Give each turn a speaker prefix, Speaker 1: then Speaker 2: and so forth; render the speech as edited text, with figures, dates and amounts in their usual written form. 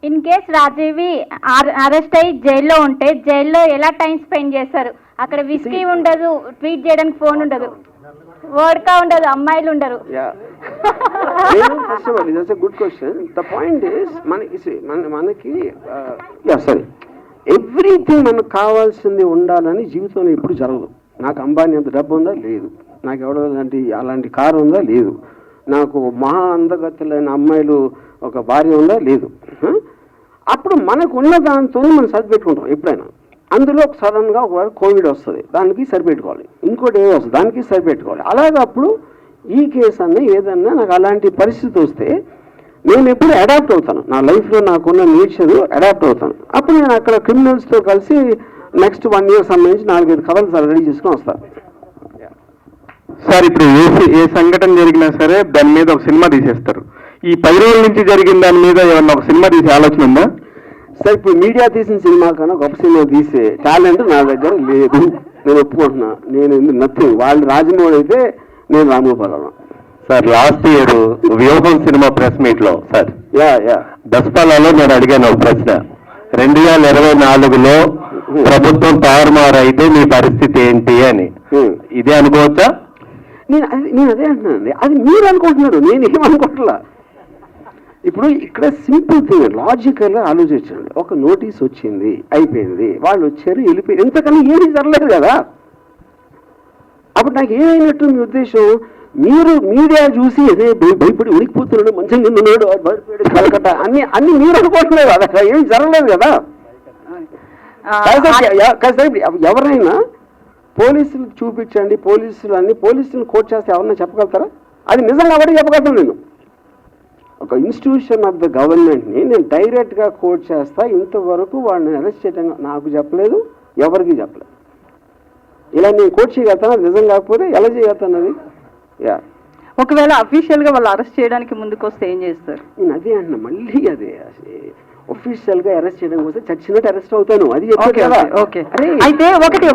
Speaker 1: In case రాజీవి arrest అయ్యి జైల్లో ఉంటే జైల్లో ఎలా టైం స్పెండ్ చేస్తారు? అక్కడ విస్కీ ఉండదు, ట్వీట్ చేయడానికి ఫోన్ ఉండదు, వోడ్కా ఉండదు, అమ్మాయిలు ఉండరు.
Speaker 2: First of all it's good question. The point is మనకి సారీ ఎవ్రీథింగ్ మనకు కావాల్సింది ఉండాలని జీవితంలో ఎప్పుడు జరగదు. నాకు అంబానీ అంత డబ్బు ఉందా? లేదు. నాకు ఎవడో అలాంటి కారు ఉందా? లేదు. నాకు మహా అందగతులైన అమ్మాయిలు ఒక భార్య ఉందా? లేదు. అప్పుడు మనకు ఉన్న దాంతోనే మనం సరిపెట్టుకుంటాం ఎప్పుడైనా. అందులో సడన్గా ఒకవేళ కోవిడ్ వస్తుంది, దానికి సరిపెట్టుకోవాలి. ఇంకోటి ఏదో వస్తుంది, దానికి సరిపెట్టుకోవాలి. అలాగే అప్పుడు ఈ కేసు అన్న ఏదన్నా నాకు అలాంటి పరిస్థితి వస్తే నేను ఎప్పుడు అడాప్ట్ అవుతాను. నా లైఫ్లో నాకున్న నేచర్ అడాప్ట్ అవుతాను. అప్పుడు నేను అక్కడ క్రిమినల్స్తో కలిసి నెక్స్ట్ 1 year సంబంధించి 4-5 కథలు రెడీ చేసుకుని వస్తాను.
Speaker 3: సార్, ఇప్పుడు ఏ సంఘటన జరిగినా సరే దాని మీద ఒక సినిమా తీసేస్తారు. ఈ 10 రోజుల నుంచి జరిగిన దాని మీద ఏమన్నా ఒక సినిమా తీసే ఆలోచన ఉందా?
Speaker 2: సార్, ఇప్పుడు మీడియా తీసిన సినిమా కన్నా గొప్ప సినిమా తీసే టాలెంట్ నా దగ్గర లేదు. నేను ఒప్పుకుంటున్నా. నేను నథింగ్. వాళ్ళు రాజమౌళి అయితే నేను రామగోపాలరావు.
Speaker 3: సార్, లాస్ట్ ఇయర్ వ్యూహం సినిమా ప్రెస్ మీట్ లో సార్ దసపాలలో నేను అడిగాను ఒక ప్రశ్న. 2024లో ప్రభుత్వం తారుమారు అయితే మీ పరిస్థితి ఏంటి అని. ఇదే అనుకోవచ్చా?
Speaker 2: నేను అదే అంటున్నానండి. అది మీరు అనుకుంటున్నారు, నేను ఏమనుకోవట్లా. ఇప్పుడు ఇక్కడ సింపుల్ థింగ్, లాజికల్గా ఆలోచించండి. ఒక నోటీస్ వచ్చింది, అయిపోయింది, వాళ్ళు వచ్చారు, వెళ్ళిపోయి, ఎంతకన్నా ఏమీ జరగలేదు కదా. అప్పుడు నాకు ఏమైనట్టు మీ ఉద్దేశం? మీరు మీడియా చూసి అదే భయపడి ఉడికిపోతున్నాడు, మంచిగా ఉన్నాడు, భయపడి కలకట్ట అన్ని మీరు అనుకోవట్లేదు. అదే ఏం జరగలేదు కదా. ఎవరైనా పోలీసులు చూపించండి, పోలీసులు కోట్ చేస్తే ఎవరన్నా చెప్పగలుగుతారా? అది నిజంగా ఎవరికి చెప్పగలుగుతాను? నేను ఒక ఇన్స్టిట్యూషన్ ఆఫ్ ద గవర్నమెంట్ని నేను డైరెక్ట్గా కోట్ చేస్తా. ఇంతవరకు వాళ్ళని అరెస్ట్ చేయడం నాకు చెప్పలేదు, ఎవరికి చెప్పలేదు. ఇలా నేను కోట్ చేయగలుగుతాను, నిజం కాకపోతే ఎలా చేయగలుగుతాను? అది
Speaker 4: ఒకవేళ అఫీషియల్గా వాళ్ళు అరెస్ట్ చేయడానికి ముందుకు వస్తే ఏం చేస్తారు?
Speaker 2: నేను అదే అంటున్నా, మళ్ళీ అదే ఒఫీషియల్గా అరెస్ట్ చేయడం కోసం చచ్చినట్టు అరెస్ట్ అవుతాను. అది చెప్పాను కదా.
Speaker 4: అయితే ఒకటి